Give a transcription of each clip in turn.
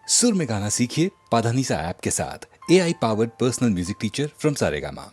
सुर में गाना सीखिए पाधानीसा ऐप के साथ। AI powered personal music teacher from Saregama.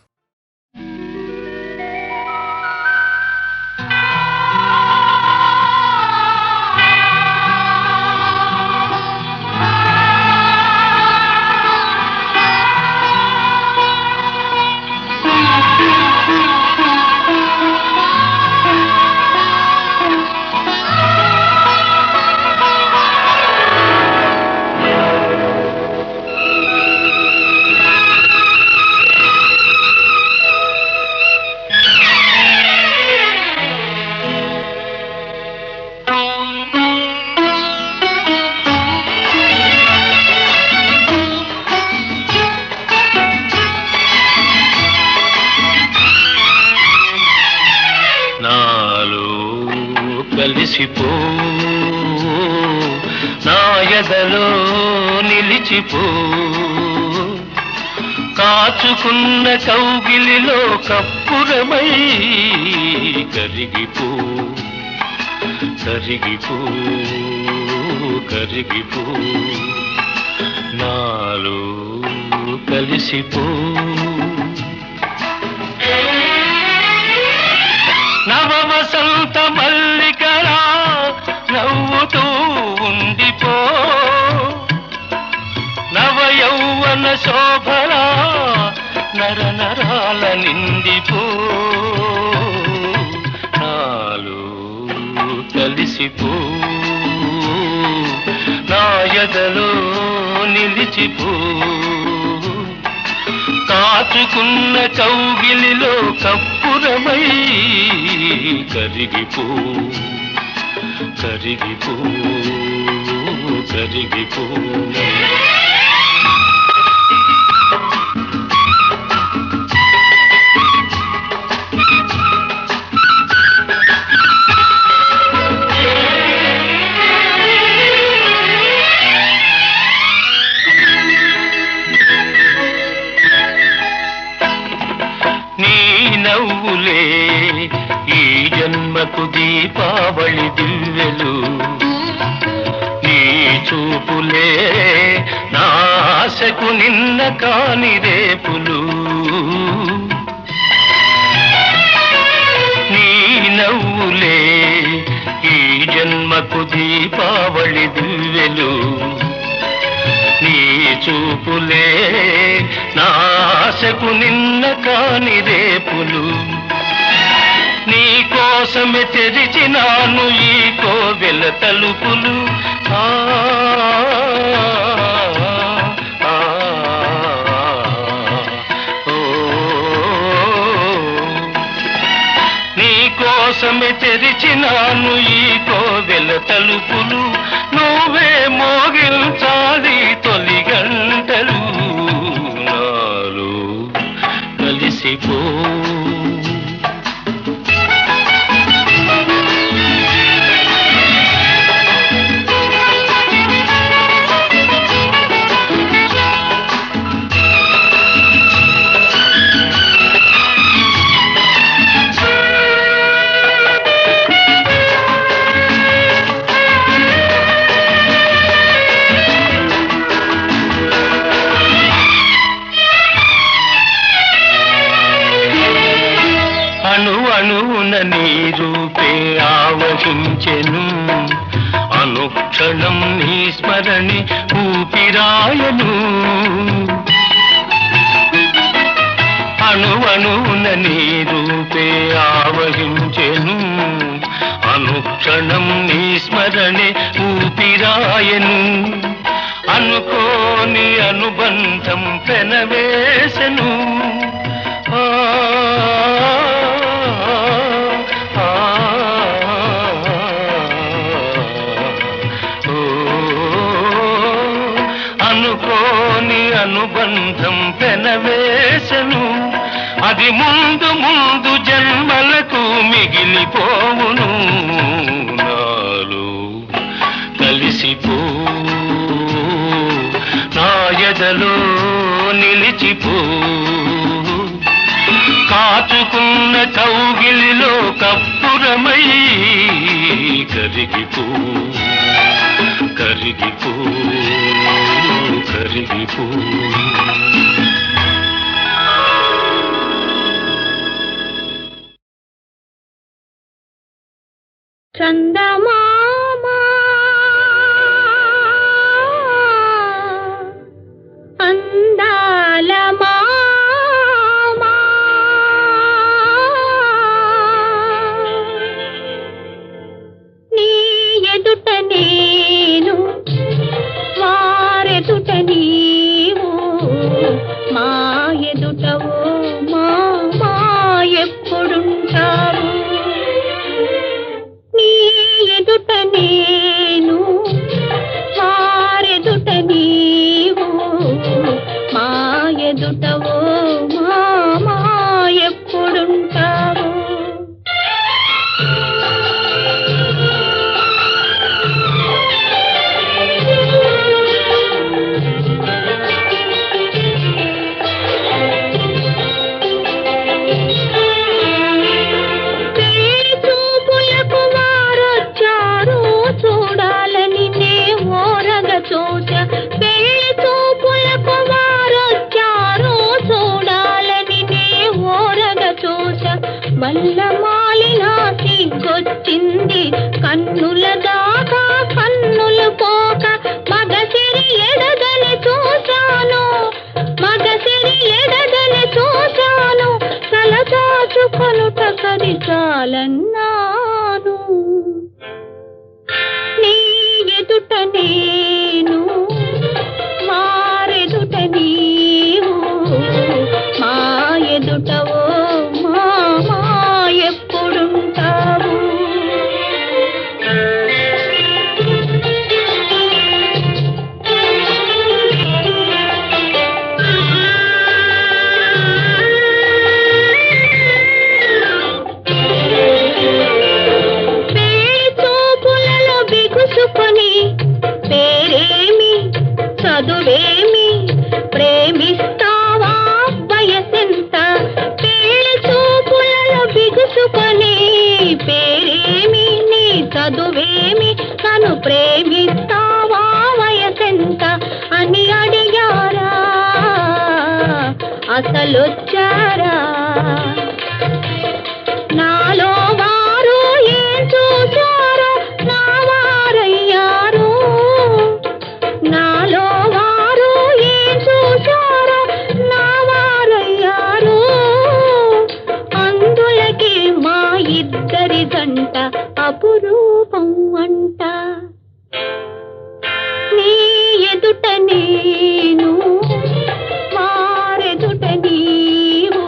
కలిసిపో నా ఎదలో నిలిచిపో కాచుకున్న కౌగిలిలో కప్పురమై కరిగిపో కరిగిపో కరిగిపో నాలో కలిసిపో నవ వసంత మల్లికలా నవ్వుతూ ఉండిపో నవ యౌవన శోభలా నర నరాల నిండిపో నాలో కలిసిపో నా ఎదలో నిలిచిపో కాచుకున్న కౌగిలిలో కప్పురమై కరిగిపో కరిగిపో కరిగిపో నవ్వులే ఈ జన్మకు దీపావళి దివ్వెలు నీ చూపులే నా ఆశకు నిన్న కాని రేపులు నీ నవ్వులే ఈ జన్మకు దీపావళి దివ్వెలు నీ చూపులే నా ఆశకు నిన్న కాని రేపులు నీ కోసమే తెరిచినాను ఈ కోవెల తలుపులు నీ కోసమే తెరిచినాను ఈ కోవెల తలుపులు నువ్వే మోగించాలి తొలి గంటలు నాలో కలిసిపో అణువున నీ రూపే ఆవహించెను అనుక్షణం నీ స్మరణి ఊపిరాయను అణువున నీ రూపే ఆవహించెను అనుక్షణం నీ స్మరణి ఊపిరాయను అనుకోని అనుబంధం పెనవేసెను అనుకోని అనుబంధం పెనవేసెను అది ముందు ముందు జన్మలకు మిగిలిపోవును నాలో కలిసిపో నా ఎదలో నిలిచిపో కాచుకున్న కౌగిలిలో కప్పురమై కరిగిపో కరిగిపో విరిగిపో. చందమామా అందాల మామా నీ ఎదుట నేను వారెదుట నీవు మా ఎదుటవో మామా ఎప్పుడుంటావు నీ ఎదుట నేను వారెదుట నీవు మా ఎదుటవో మామా ఎప్పుడుంటావు వల్లమాలిన సిగ్గొచ్చింది కన్నుల దాకా కన్నులు పోక మగసిరి ఎడగని చూశాను మగసిరి ఎడగని చూశాను తలదాచుకొనుట కది చాలన్నాను నీ ఎదుట నేను మారెదుట నీవు మా ఎదుటవో మామా ఎప్పుడుంటావు పేరు చూపులలో బిగుసుకొని పేరేమి చదువేమి ప్రేమిస్తావా వయసెంత పేరు చూపులలో బిగుసుకొని పేరేమి నీ చదువేమి తను ప్రేమిస్తావా వయసెంత అని అడిగారా అసలొచ్చారా నాలో వారు ఏం చూశారో నా వారయ్యారు నాలో వారు ఏం చూశారో నా వారయ్యారు అందులకి మా ఇద్దరి గంట అపురూపం అంట నీ ఎదుట నేను వారెదుట నీవు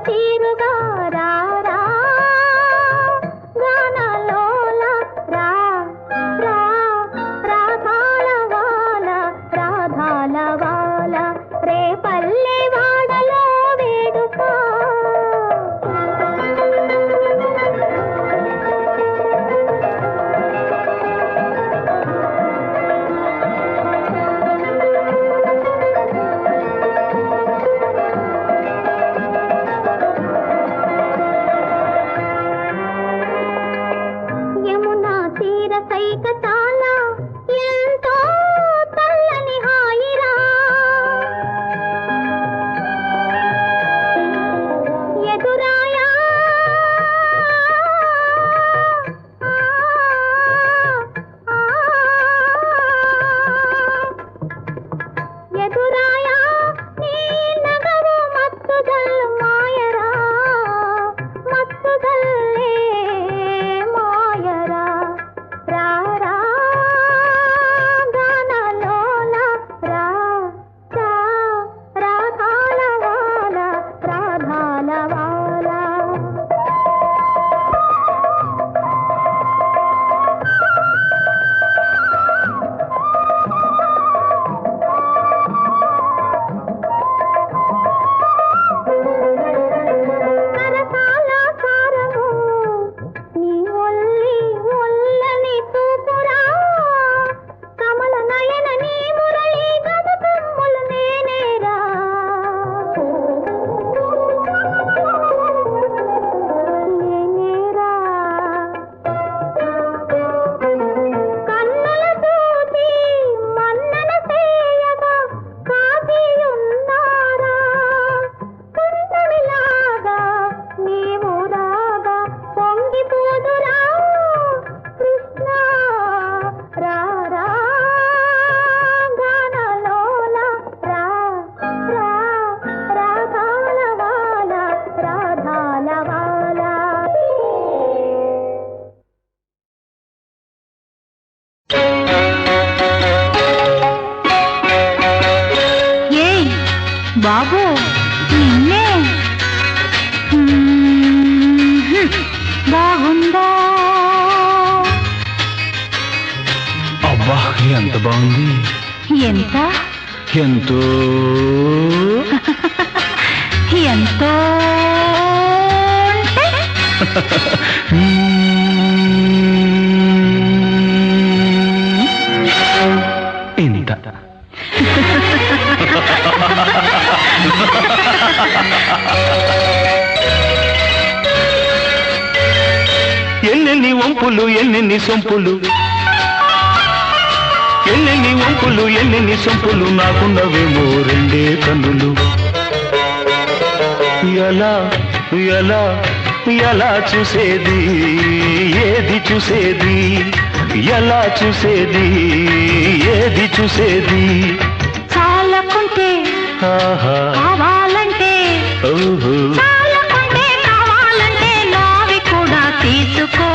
తీరుగా రా రా గానాలోల రా రా రాగాల వాల రాధాల వాల రే పల్లె వాడలో వేడుక యమునా తీర సైకతాల ఎంతో చల్లని హాయిరా ఎదురాయా ఎదురాయా నీ నగవు మత్తుగల్లు మాయరా మత్తుగల్లే మాయరా రా రా గానాలోల రా రా రాగాల వాల రాధాల వాల సరసాల సారము నీ ఒల్లి ఒల్లని చూపురా కమల నయన నీ మురళి గమకమ్ములు నేనేరా నేనేరా కన్నుల చూసి మన్నన చేయగా కాపియున్నారా కుందమిలాగా నీవు రాగా పొంగిపోదురా కృష్ణ రా రా గానాలోల రా రా రాగాల వాల రాధాల వాల ఏయ్ బాబు నిన్నే బాగుందా అబ్బా ఎంత బాగుంది ఎంత ఎంతో ఎంతో అంటే ఇంత ఎన్నెన్ని వంపులు ఎన్నెన్ని సొంపులు ఎన్నెన్ని వంపులు ఎన్నెన్ని సొంపులు నాకున్నవేమో రెండే కన్నులు ఎలా ఎలా ఎలా చూసేది ఏది చూసేది ఎలా చూసేది ఏది చూసేది చాలకుంటే ఆహా కావాలంటే ఓహో చాలకుంటే కావాలంటే నావి కూడా తీసుకో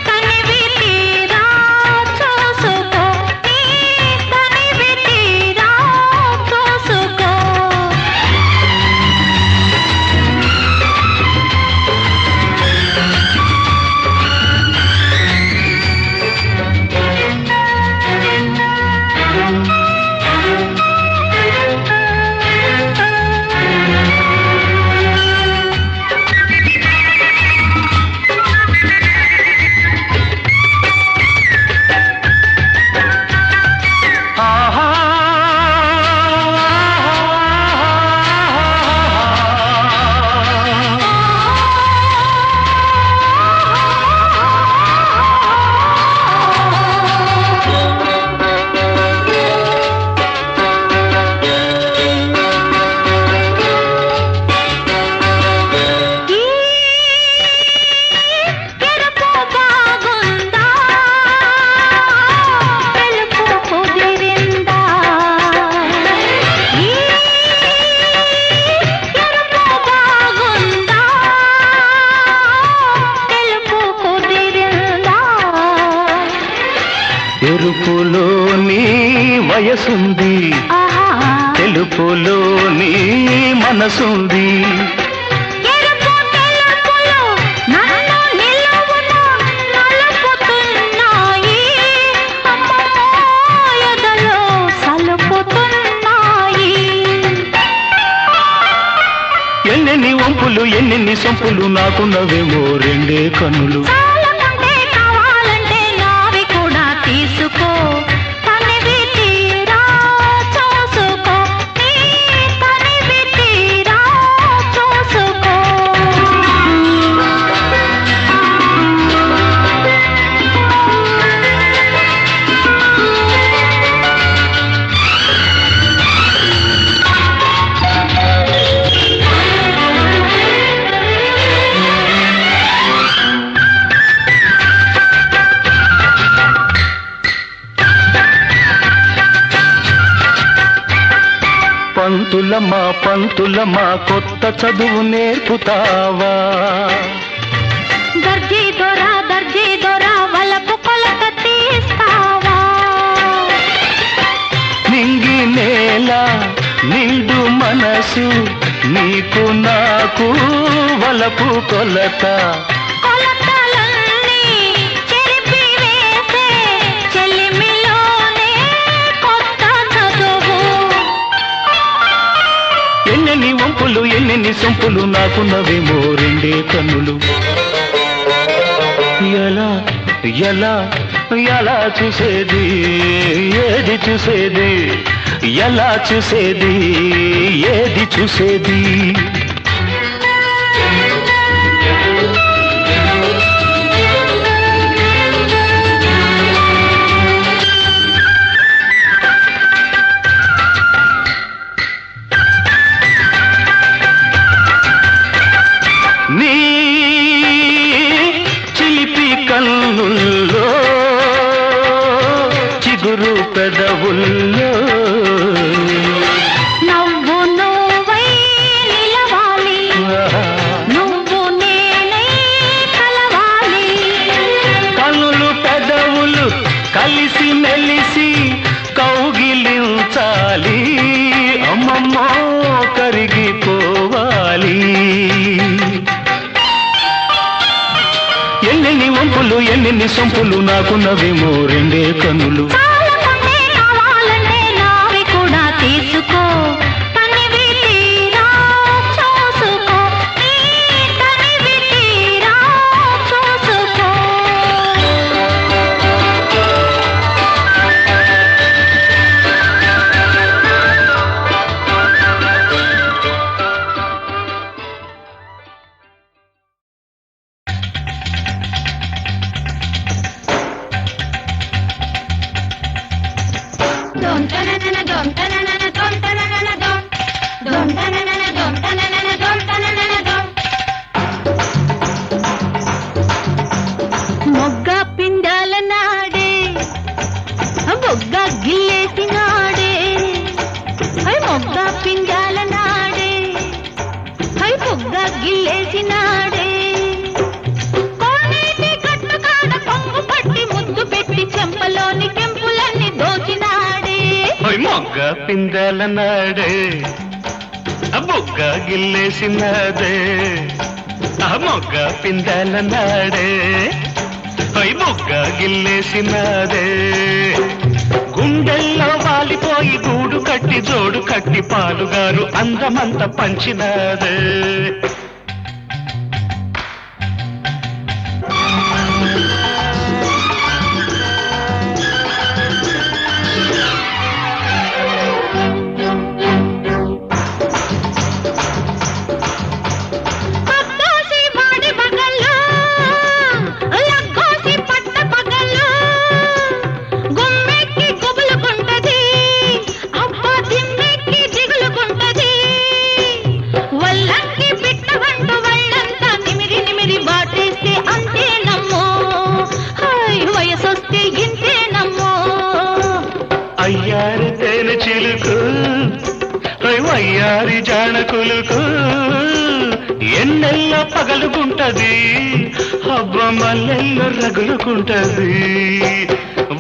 తనివి తీరా చూసుకో నీ తనివి తీరా చూసుకో ఎరుపులోని వయసుంది, తెలుపులోని మనసుంది. వంపులు ఎన్నెన్ని సొంపులు నాకున్నవేమో రెండే కన్నులు. చాలకుంటే కావాలంటే నావి కూడా తీసుకో, తనివి తీరా చూసుకో, నీ తనివి తీరా చూసుకో. పంతులమ్మా కొత్త చదువు నేర్పుతావా? దర్జీ దొర వలపు కొలత తీస్తావా? నింగి నేల నిండు మనసు నీకు నాకు వలపు కొలత. కొలతలన్నీ చెరిపి వేసే చెలిమిలోనే కొత్త చదువు. ఎన్నెన్ని వంపులు ఎన్నెన్ని సొంపులు నాకున్నవేమో రెండే కన్నులు. ఎలా ఎలా ఎలా చూసేది ఏది చూసేది, ఎలా చూసేది ఏది చూసేది. నీ చిలిపి కన్నుల్లో చిగురు పెదవుల్లో నవ్వు నువ్వై నిలవాలి, నువ్వు నేనై కలవాలి. కన్నులు పెదవులు కలిసి మెలిసి కౌగిలించాలి, అమ్మమ్మో కరిగిపోవాలి. ఎన్నెన్ని వంపులు ఎన్నెన్ని సొంపులు నాకున్నవేమో రెండే కన్నులు. చాలకుంటే కావాలంటే నావి కూడా తీసుకో, తనివి తీరా చూసుకో, నీ తనివి తీరా చూసుకో. Dom tanana dom tanana dom tanana dom, dom tanana dom tanana dom tanana dom. మొగ్గ పిండాల నాడే బొగ్గ గిల్లేసినాడే, మొగ్గ పిండాల నాడే బొగ్గ గిల్లేసినాడే. కోనేటి గట్టు కాడ కొంగు పట్టి ముద్దు పెట్టి చెంపలోని కెంపులన్నీ దోచినాడే. మొగ్గ పిందెల నాడే బొగ్గ గిల్లేసినదే, మొగ్గ పిందెల నాడే బొగ్గ గిల్లేసినదే. గుండెల్లో వాలిపోయి గూడు కట్టి జోడు కట్టి పాలుగారు అందమంత పంచినదే. పక్కోసి వాడి బగల్లో, లక్కోసి పట్ట పగల్లో, గుమ్మెక్కి గుబులుకుంటది, అబ్బా దిమ్మెక్కి దిగులుకుంటది. వల్లంకి పిట్టవంటు వాళ్ళంతా నిమిరి నిమిరి బాటేస్తే అంతే నమ్మో, వయసొస్తే ఇంతే నమ్మో. అయ్యారి తేనె చిలుకు వయ్యారి జానకులుకు ఎన్నెల్లో పగలుకుంటది, హబ్బ మల్లెల్లో రగులుకుంటది.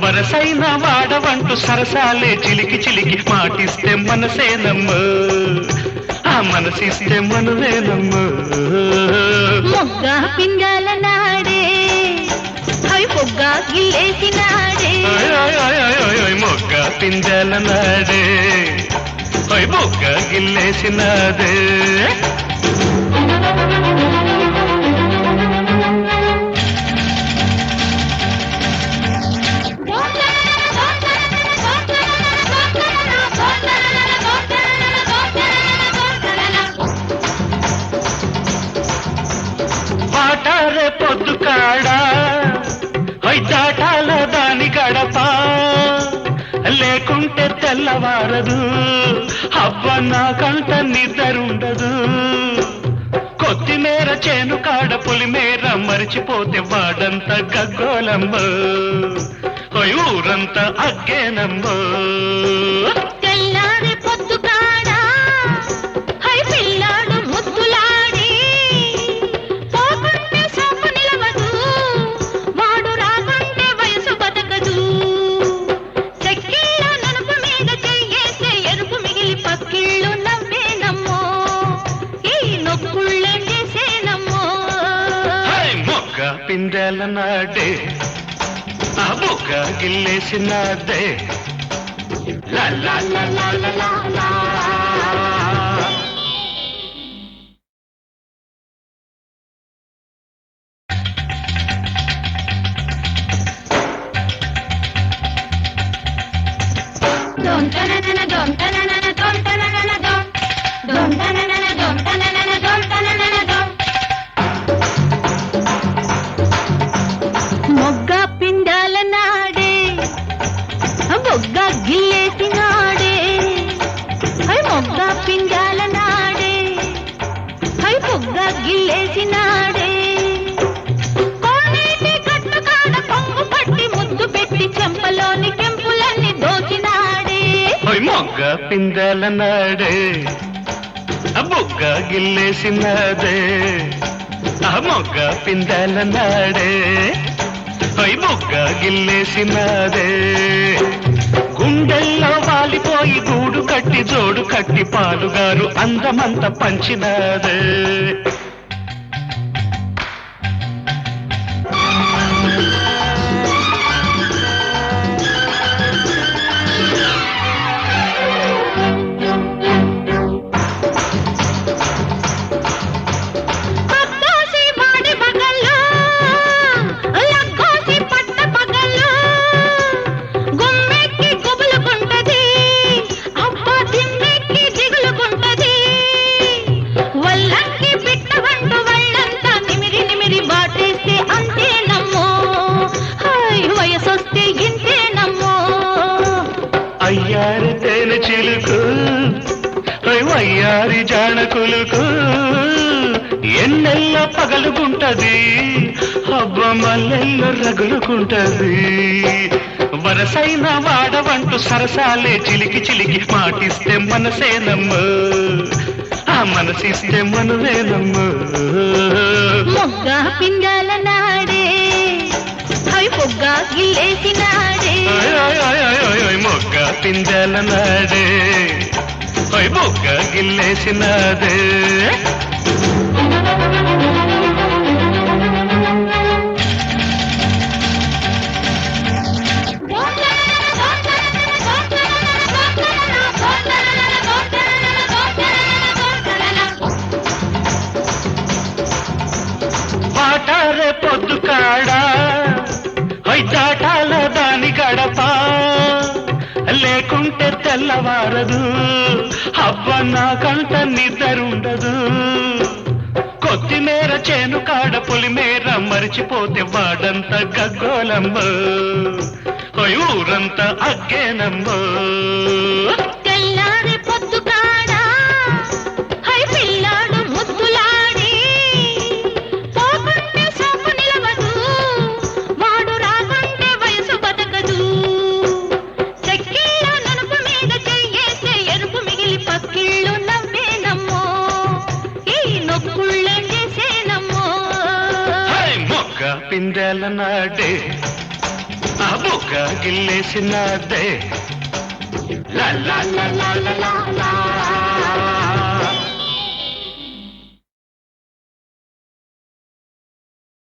వరసైన వాడవంటూ సరసాలే చిలికి చిలికి మాటిస్తే మనసేనమ్మ, ఆ మనసిస్తే మనవేనమ్మ. మొగ్గ పిండాల నాడే పొగ్గ గిల్లేసినాడే. మొగ్గ పిందెల నాడే బొగ్గ గిల్లేసినదే. వాటారే పొద్దు కాడా దాటాల దాని గడప లేకుంటే తెల్లవారదు అవ్వ నాకంట నిద్రుండదు కొత్తిమీర చేను కాడ పులిమేర మరిచిపోతే వాడంత గగ్గోలమ్మ ఊరంతా అగ్గేనమ్మ తెల్లారి పొద్దు కాడా హై పిల్లాడు ముద్దులాడి పోకుంటే సోపు నిలవదు వాడు రాకుంటే వయసు బతకదు చెక్కిళ్ళ నలుపు మీద చెయ్యేస్తే ఎరుపు మిగిలి పక్కిళ్ళు నవ్వేనమ్మో ఈ నొక్కుళ్ళేం చేసేనమ్మో మొగ్గ పిందెల నాడే ఆ బుగ్గ గిల్లేసినాదే లా లా లా లా లా లా లా. దొం తననన దొం తననన దొం తననన దొం దొం తననన దొం తననన దొం తననన దొం మొగ్గ పిండాల నాడే బొగ్గ గిల్లేసినాడే హై మొగ్గ పిండాల నాడే హై బొగ్గ గిల్లేసినాడే కోనేటి గట్టు కాడ పొంగు పట్టి ముద్దు పెట్టి చెంపలోని కెంపులన్నీ దోచినాడే మొగ్గ పిందెల నాడే ఆ బుగ్గ గిల్లేసినాదే ఆ మొగ్గ పిందెల నాడే బుగ్గ గిల్లేసినాదే గుండెల్లో వాలిపోయి గూడు కట్టి జోడు కట్టి పాలుగారు అందమంత పంచినాదే అయ్యారి తేనె చిలుకు వయ్యారి జానకులుకు ఎన్నెల్ల పగలుకుంటది అబ్బ మల్లెల్లో రగులుకుంటది వరసైన వాడవంటూ సరసాలే చిలికి చిలికి మాటిస్తే మనసేనమ్మ ఆ మనసిస్తే మనవేనమ్మ మొగ్గ పిండాల నాడే హై పొగ్గ గిల్లేసినాడే మొగ్గ పిందెల నాడే బొగ్గ గిల్లేసినాదే వాటారే పొద్దు కాడా దాటాల దాని గడప లేకుంటే తెల్లవారదు అవ్వ నాకంట నిద్రుండదు కొత్తిమీర చేను కాడ పులిమేర మరిచిపోతే వాడంత గగ్గోలమ్మ ఊరంతా అగ్గేనమ్మ తెల్లారి పొద్దు కాడా హై పిల్లాడు ముద్దులాడి పోకుంటే సోపు నిలవదు వాడు రాకుంటే వయసు బతకదు చెక్కిళ్ళ నలుపు మీద చెయ్యేస్తే ఎరుపు మిగిలి పక్కిళ్ళు నవ్వేనమ్మో ఈ నొక్కుళ్ళేం చేసేనమ్మో మొగ్గ పిందెల నాడే ఆ బుగ్గ గిల్లేసినాదే లా లా లా లా లా లా